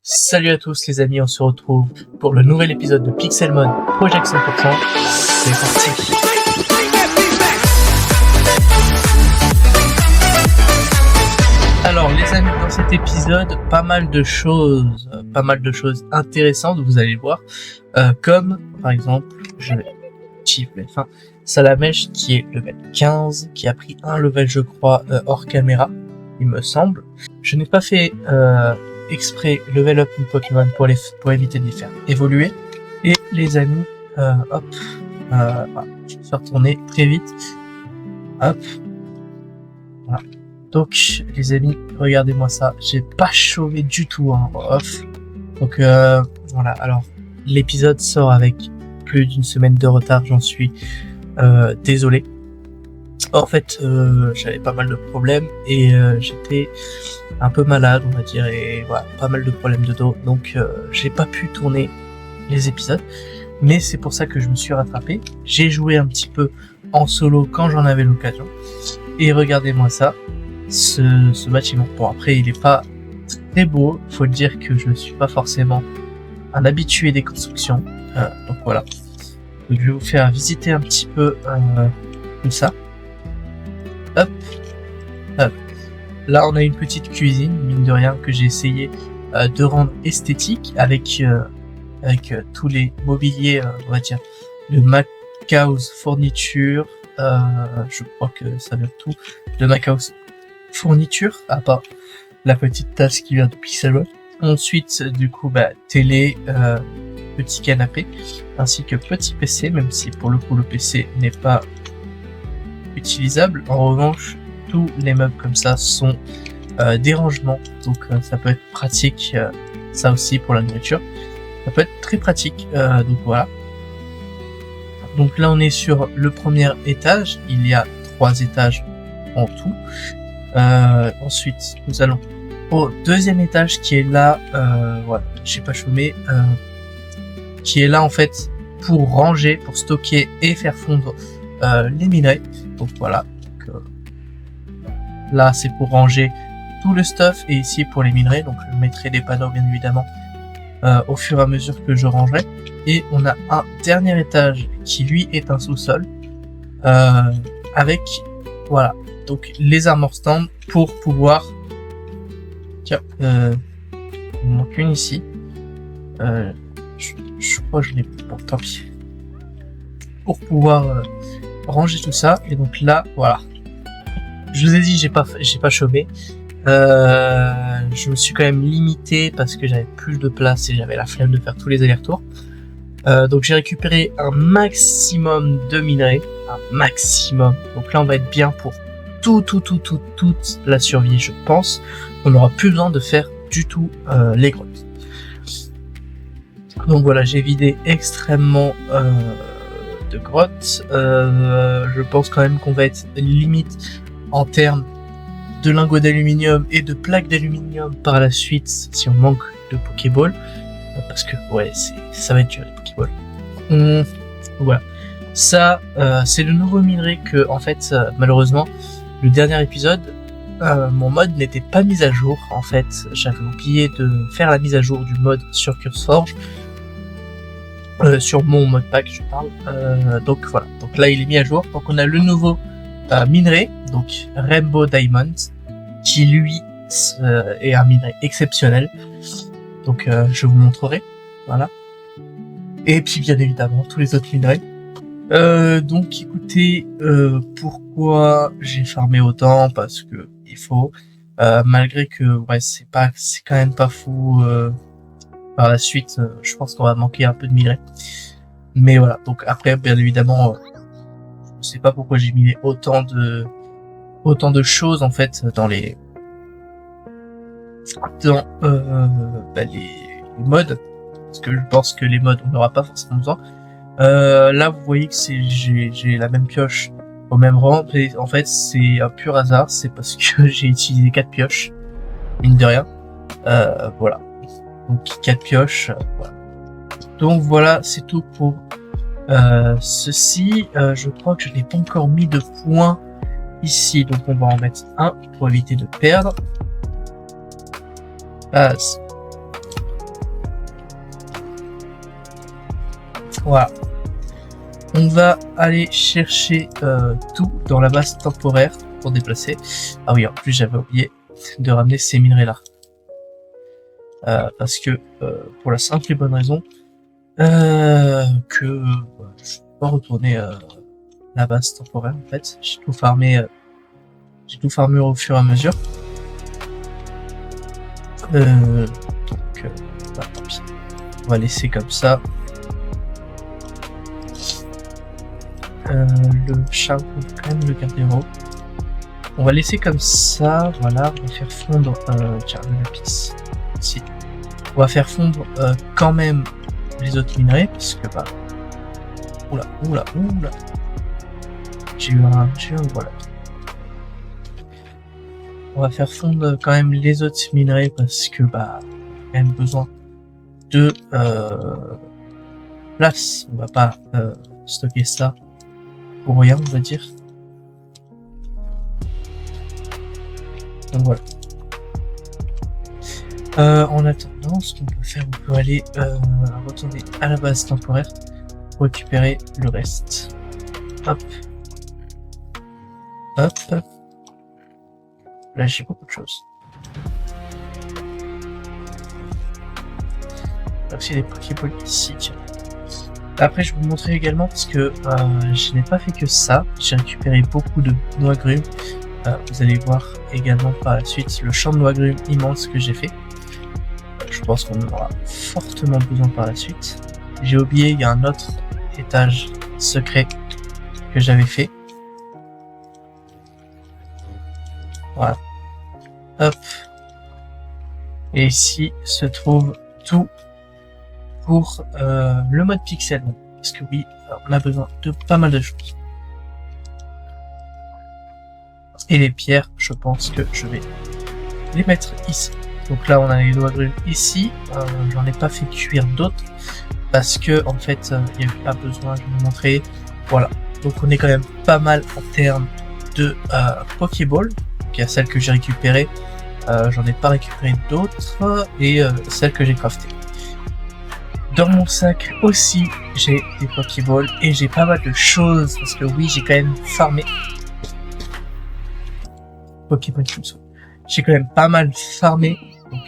Salut à tous les amis, on se retrouve pour le nouvel épisode de Pixelmon Project 100%. C'est parti. Alors les amis, dans cet épisode, pas mal de choses intéressantes, vous allez voir, comme par exemple, je vais Salamèche qui est level 15, qui a pris un level je crois hors caméra, il me semble. Je n'ai pas fait exprès level up mes Pokémon pour éviter de les faire évoluer. Et les amis, je vais retourner très vite. Hop. Voilà. Donc les amis, regardez-moi ça. J'ai pas chauvé du tout en off. Donc voilà. Alors l'épisode sort avec plus d'une semaine de retard. J'en suis désolé. En fait, j'avais pas mal de problèmes et j'étais un peu malade, on va dire, et voilà, pas mal de problèmes de dos, donc j'ai pas pu tourner les épisodes, mais c'est pour ça que je me suis rattrapé. J'ai joué un petit peu en solo quand j'en avais l'occasion, et regardez-moi ça, ce bâtiment. Bon, après, il est pas très beau, faut le dire que je ne suis pas forcément un habitué des constructions, donc voilà. Donc, je vais vous faire visiter un petit peu tout ça. Hop, hop. Là, on a une petite cuisine, mine de rien, que j'ai essayé de rendre esthétique avec tous les mobiliers, on va dire, de Macau's fourniture. Je crois que ça vient de tout. De Macau's fourniture, à part la petite tasse qui vient de Pixelmon. Ensuite, du coup, télé, petit canapé, ainsi que petit PC, même si pour le coup le PC n'est pas utilisable. En revanche, tous les meubles comme ça sont des rangements, donc ça peut être pratique, ça aussi pour la nourriture, ça peut être très pratique, donc voilà. Donc là on est sur le premier étage, il y a 3 étages en tout. Ensuite nous allons au deuxième étage qui est là, voilà, j'ai pas chômé, qui est là en fait pour ranger, pour stocker et faire fondre les minerais. Donc voilà, donc, là c'est pour ranger tout le stuff, et ici pour les minerais, donc je mettrai des panneaux bien évidemment au fur et à mesure que je rangerai. Et on a un dernier étage qui lui est un sous-sol avec voilà, donc les armor stands pour pouvoir, tiens, il manque une ici, je crois que je l'ai, bon tant pis, pour pouvoir ranger tout ça. Et donc là voilà, je vous ai dit, j'ai pas chômé, je me suis quand même limité parce que j'avais plus de place et j'avais la flemme de faire tous les allers-retours, donc j'ai récupéré un maximum de minerais, un maximum. Donc là on va être bien pour toute la survie, je pense. On n'aura plus besoin de faire du tout les grottes. Donc voilà, j'ai vidé extrêmement de grottes. Je pense quand même qu'on va être limite en termes de lingots d'aluminium et de plaques d'aluminium par la suite si on manque de Pokéball, parce que ouais, ça va être dur les Pokéballs. Voilà, ça c'est le nouveau minerai que en fait malheureusement le dernier épisode mon mode n'était pas mis à jour. En fait j'avais oublié de faire la mise à jour du mode sur CurseForge, sur mon modpack je parle, donc voilà, donc là il est mis à jour. Donc on a le nouveau minerai, donc Rainbow Diamond, qui lui est un minerai exceptionnel, donc je vous montrerai, voilà. Et puis bien évidemment tous les autres minerais. Donc écoutez, pourquoi j'ai farmé autant? Parce que il faut, malgré que ouais c'est quand même pas fou. Par la suite, je pense qu'on va manquer un peu de minerais. Mais voilà, donc après, bien évidemment, je sais pas pourquoi j'ai mis autant de choses en fait dans les mods, parce que je pense que les mods on n'aura pas forcément besoin. Là, vous voyez que j'ai la même pioche au même rang. Et en fait, c'est un pur hasard, c'est parce que j'ai utilisé 4 pioches, mine de rien. Voilà. Donc 4 pioches, voilà. Donc voilà, c'est tout pour ceci. Je crois que je n'ai pas encore mis de points ici, donc on va en mettre un pour éviter de perdre. Voilà. On va aller chercher tout dans la base temporaire pour déplacer. Ah oui, en plus j'avais oublié de ramener ces minerais-là. Parce que, pour la simple et bonne raison que je ne peux pas retourner la base temporaire en fait. J'ai tout farmé au fur et à mesure. Donc, bah, tant pis. On va laisser comme ça. Le charbon, on va quand même le garder en haut. On va laisser comme ça, voilà, on va faire fondre, tiens, le lapis, ici. On va faire fondre quand même les autres minerais, parce que bah... Oula. J'ai eu un voilà. On va faire fondre quand même les autres minerais, parce que bah... on a quand même besoin de place. On va pas stocker ça pour rien, on va dire. Donc voilà. En attendant, ce qu'on peut faire, on peut aller retourner à la base temporaire pour récupérer le reste. Hop. Là, j'ai beaucoup de choses. Il y a aussi des Pokéballs ici, tiens. Après, je vais vous montrer également parce que je n'ai pas fait que ça. J'ai récupéré beaucoup de noix grumes. Vous allez voir également par la suite le champ de noix grumes immense que j'ai fait. Je pense qu'on en aura fortement besoin par la suite. J'ai oublié, il y a un autre étage secret que j'avais fait. Voilà. Hop. Et ici se trouve tout pour le mode pixel. Parce que oui, on a besoin de pas mal de choses. Et les pierres, je pense que je vais les mettre ici. Donc là, on a les noix grumes ici. J'en ai pas fait cuire d'autres parce que en fait, il n'y avait pas besoin. Je vais vous montrer. Voilà. Donc on est quand même pas mal en termes de Pokéball. Donc il y a celle que j'ai récupérée. J'en ai pas récupéré d'autres et celle que j'ai craftée. Dans mon sac aussi, j'ai des Pokéballs et j'ai pas mal de choses parce que oui, j'ai quand même farmé. Pokémon Jutsu. J'ai quand même pas mal farmé. Donc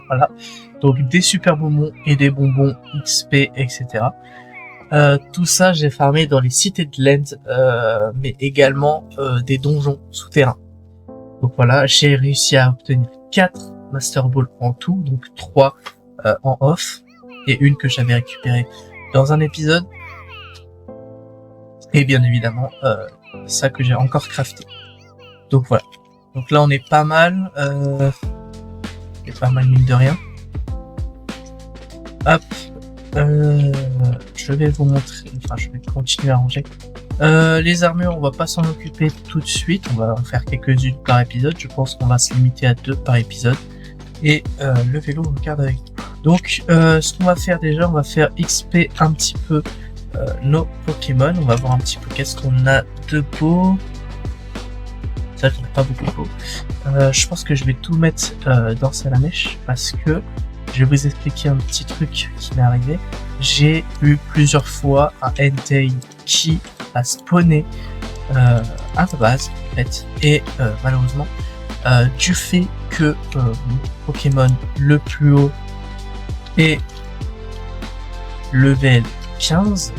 voilà. Donc des super bonbons et des bonbons XP, etc. Tout ça, j'ai farmé dans les cités de l'End, mais également des donjons souterrains. Donc voilà, j'ai réussi à obtenir 4 Master Balls en tout, donc 3 en off, et une que j'avais récupérée dans un épisode. Et bien évidemment, ça que j'ai encore crafté. Donc voilà. Donc là on est pas mal. Mine de rien. Hop. Je vais vous montrer. Enfin, je vais continuer à ranger. Les armures, on va pas s'en occuper tout de suite. On va en faire quelques-unes par épisode. Je pense qu'on va se limiter à 2 par épisode. Et le vélo, on regarde avec. Donc, ce qu'on va faire déjà, on va faire XP un petit peu nos Pokémon. On va voir un petit peu qu'est-ce qu'on a de beau. C'est vrai qu'on n'a pas beaucoup de beau. Je pense que je vais tout mettre dans Salamèche parce que je vais vous expliquer un petit truc qui m'est arrivé. J'ai eu plusieurs fois un Entei qui a spawné à la base en fait, et malheureusement du fait que mon Pokémon le plus haut est level 15,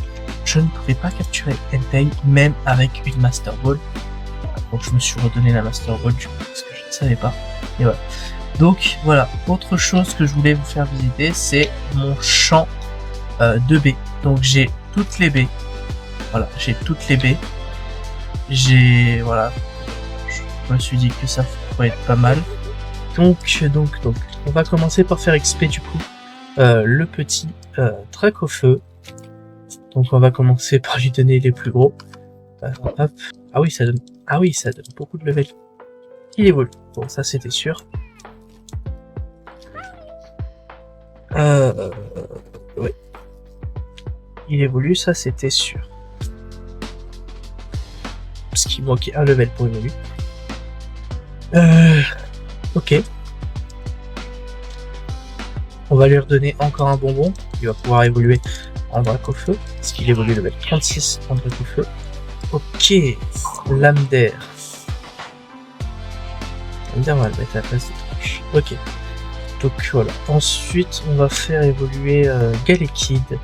je ne pouvais pas capturer Entei même avec une Master Ball. Donc je me suis redonné la Master Ball du coup parce que je ne savais pas. Et voilà. Donc voilà, autre chose que je voulais vous faire visiter, c'est mon champ de baies. Donc j'ai toutes les baies. Voilà, j'ai toutes les baies. J'ai voilà. Je me suis dit que ça pourrait être pas mal. Donc on va commencer par faire XP du coup le petit trac au feu. Donc on va commencer par lui donner les plus gros. Hop. Ah oui, ça donne beaucoup de level. Il évolue. Bon, ça c'était sûr. Oui. Il évolue, ça c'était sûr. Parce qu'il manquait un level pour évoluer. Ok. On va lui redonner encore un bonbon. Il va pouvoir évoluer en Dracofeu, parce qu'il évolue level 36 en Dracofeu. Ok, lame d'air. Lame d'air, on va le mettre à la place des tranches. Ok. Donc voilà. Ensuite, on va faire évoluer Galekid,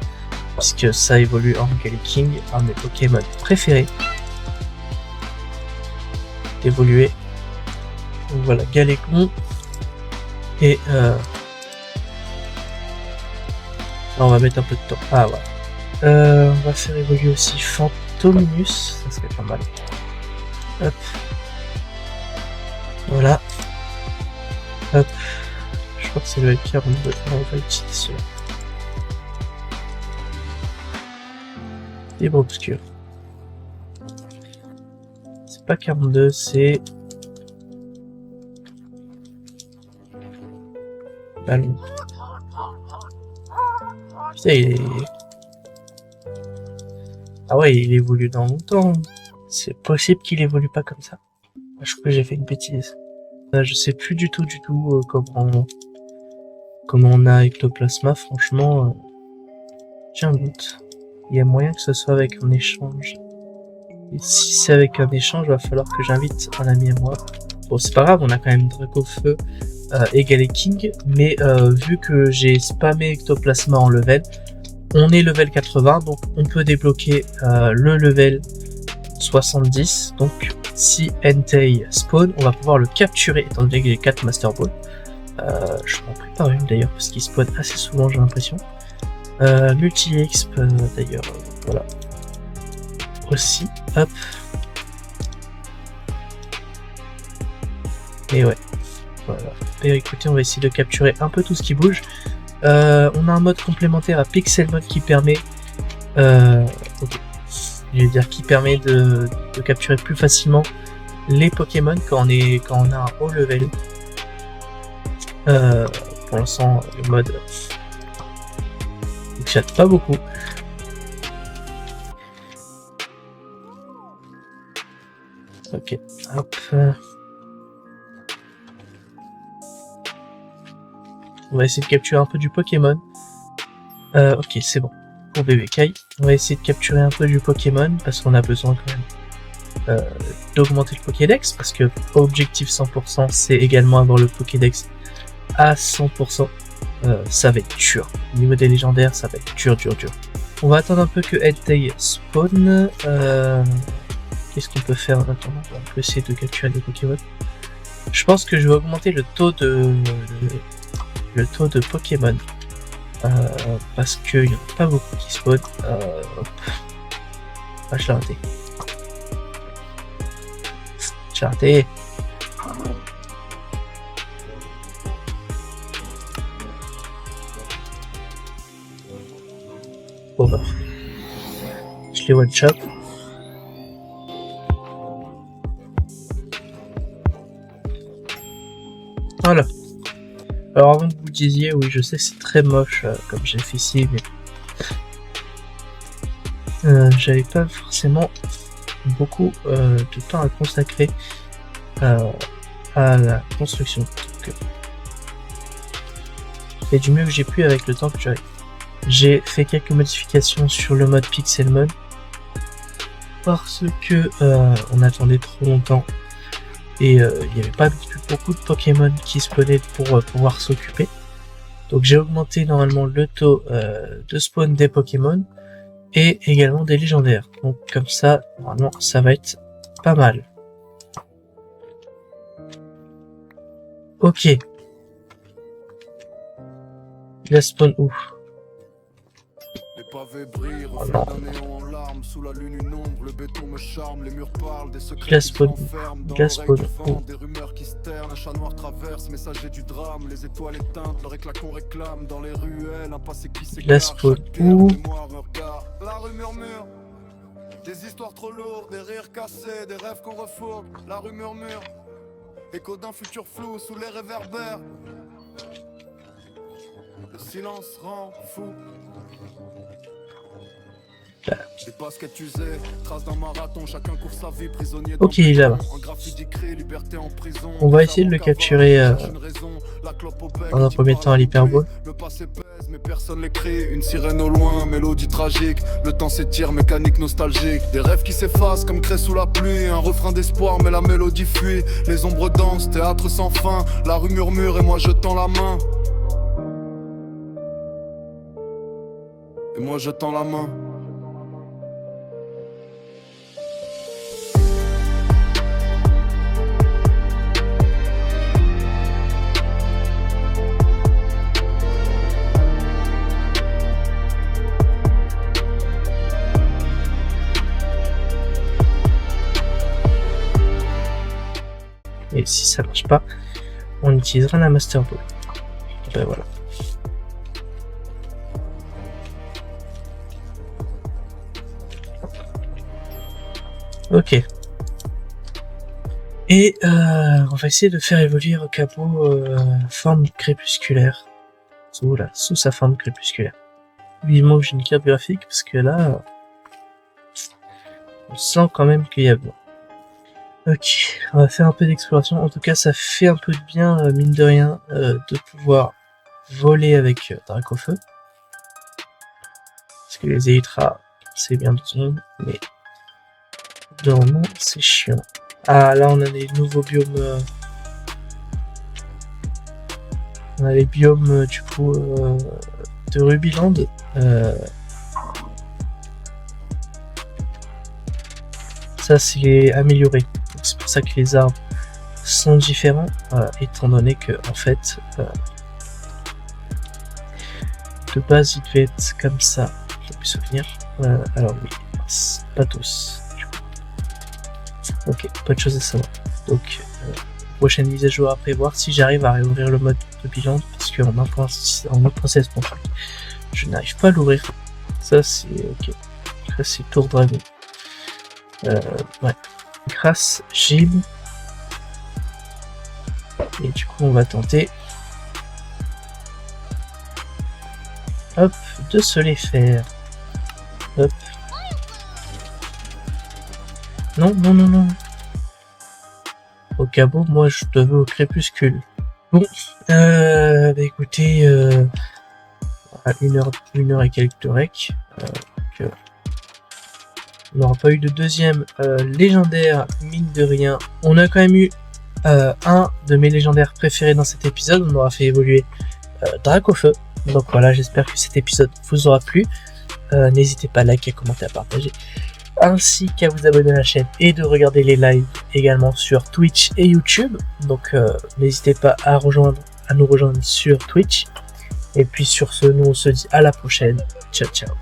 puisque ça évolue en Galeking, un de mes Pokémon préférés. Évoluer. Donc voilà, Galécon. Et on va mettre un peu de temps. Ah voilà. On va faire évoluer aussi Fantominus, ça serait pas mal. Hop. Voilà. Hop. Je crois que c'est le 42. On va utiliser celui-là. Libre obscur. C'est pas 42, c'est... Ballon. Putain, il est... Ah ouais, il évolue dans longtemps. C'est possible qu'il évolue pas comme ça. Je crois que j'ai fait une bêtise. Je sais plus du tout comment on a Ectoplasma. Franchement, j'ai un doute. Il y a moyen que ce soit avec un échange. Et si c'est avec un échange, va falloir que j'invite un ami à moi. Bon, c'est pas grave, on a quand même Dracofeu et Galeking, mais vu que j'ai spammé Ectoplasma en level, on est level 80, donc on peut débloquer le level 70. Donc si Entei spawn, on va pouvoir le capturer, étant donné que j'ai 4 Master Ball. Je m'en prépare une d'ailleurs, parce qu'il spawn assez souvent, j'ai l'impression. Multi-exp d'ailleurs, voilà. Aussi, hop. Et ouais, voilà. Et écoutez, on va essayer de capturer un peu tout ce qui bouge. On a un mode complémentaire à Pixelmon qui permet, okay. Je vais dire qui permet de capturer plus facilement les Pokémon quand on a un haut level. Pour l'instant, le mode ne chatte pas beaucoup. Ok, hop. On va essayer de capturer un peu du Pokémon. Ok, c'est bon. Pour bébé Kai, on va essayer de capturer un peu du Pokémon parce qu'on a besoin quand même d'augmenter le Pokédex, parce que objectif 100%, c'est également avoir le Pokédex à 100%. Ça va être dur. Au niveau des légendaires, ça va être dur. On va attendre un peu que Entei spawn. Qu'est-ce qu'on peut faire en attendant? On peut essayer de capturer des Pokémon. Je pense que je vais augmenter le taux de Pokémon. Parce qu'il n'y en a pas beaucoup qui spawn. Ah, je l'ai raté. J'ai raté. Bon bah. Je les one shot. Voilà. Alors avant que vous disiez, oui je sais que c'est très moche comme j'ai fait ici, mais j'avais pas forcément beaucoup de temps à consacrer à la construction. Donc, j'ai fait du mieux que j'ai pu avec le temps que j'avais. J'ai fait quelques modifications sur le mode Pixelmon parce que on attendait trop longtemps et il n'y avait pas beaucoup de Pokémon qui spawnaient pour pouvoir s'occuper. Donc j'ai augmenté normalement le taux de spawn des Pokémon et également des légendaires. Donc comme ça, normalement, ça va être pas mal. Ok. Il a spawn où? Oh non. Il a spawn où? Des rumeurs qui se ternent, un chat noir traverse, messager du drame, les étoiles éteintes, leur éclat qu'on réclame dans les ruelles, un passé qui s'écarte. Il a spawn où? La rue murmure, des histoires trop lourdes, des rires cassés, des rêves qu'on refourgue. La rue murmure, écho d'un futur flou sous les réverbères. Le silence rend fou. Des baskets usées, traces d'un marathon, chacun court sa vie, prisonnier. Ok, il est là-bas. On va essayer de le capturer dans un premier temps à l'hyperbole. Le passé pèse, mais personne l'écrit. Une sirène au loin, mélodie tragique. Le temps s'étire, mécanique nostalgique. Des rêves qui s'effacent comme craie sous la pluie. Un refrain d'espoir, mais la mélodie fuit. Les ombres dansent, théâtre sans fin. La rue murmure et moi je tends la main. Et moi je tends la main. Et si ça marche pas, on utilisera la Master Ball. Ben voilà. Ok. Et on va essayer de faire évoluer Rocabo forme crépusculaire. Sous sa forme crépusculaire. Vivement que j'ai une carte graphique, parce que là, on sent quand même qu'il y a besoin. Ok, on va faire un peu d'exploration. En tout cas, ça fait un peu de bien, mine de rien, de pouvoir voler avec Dracofeu. Parce que les Elytras, c'est bien 2 secondes, mais normalement, c'est chiant. Ah, là, on a les nouveaux biomes. On a les biomes, du coup, de Rubyland. Ça, c'est amélioré. C'est pour ça que les arbres sont différents, étant donné que, en fait, de base, il devait être comme ça. Je peux me souvenir. Alors oui, pas tous. Ok, pas de choses à savoir. Donc, prochaine mise à jour à prévoir si j'arrive à réouvrir le mode de bilan, parce qu'en 1.16.5, je n'arrive pas à l'ouvrir. Ça, c'est ok. Ça, c'est Tour Dragon. Ouais. Grâce Gib. Et du coup, on va tenter. Hop, de se les faire. Hop. Non, non, non, non. Au cabot, moi, je te veux au crépuscule. Bon, bah écoutez, à 1h et quelques de rec. On n'aura pas eu de deuxième légendaire, mine de rien. On a quand même eu un de mes légendaires préférés dans cet épisode. On aura fait évoluer Dracofeu. Donc voilà, j'espère que cet épisode vous aura plu. N'hésitez pas à liker, à commenter, à partager. Ainsi qu'à vous abonner à la chaîne et de regarder les lives également sur Twitch et YouTube. Donc n'hésitez pas à nous rejoindre sur Twitch. Et puis sur ce, nous on se dit à la prochaine. Ciao ciao.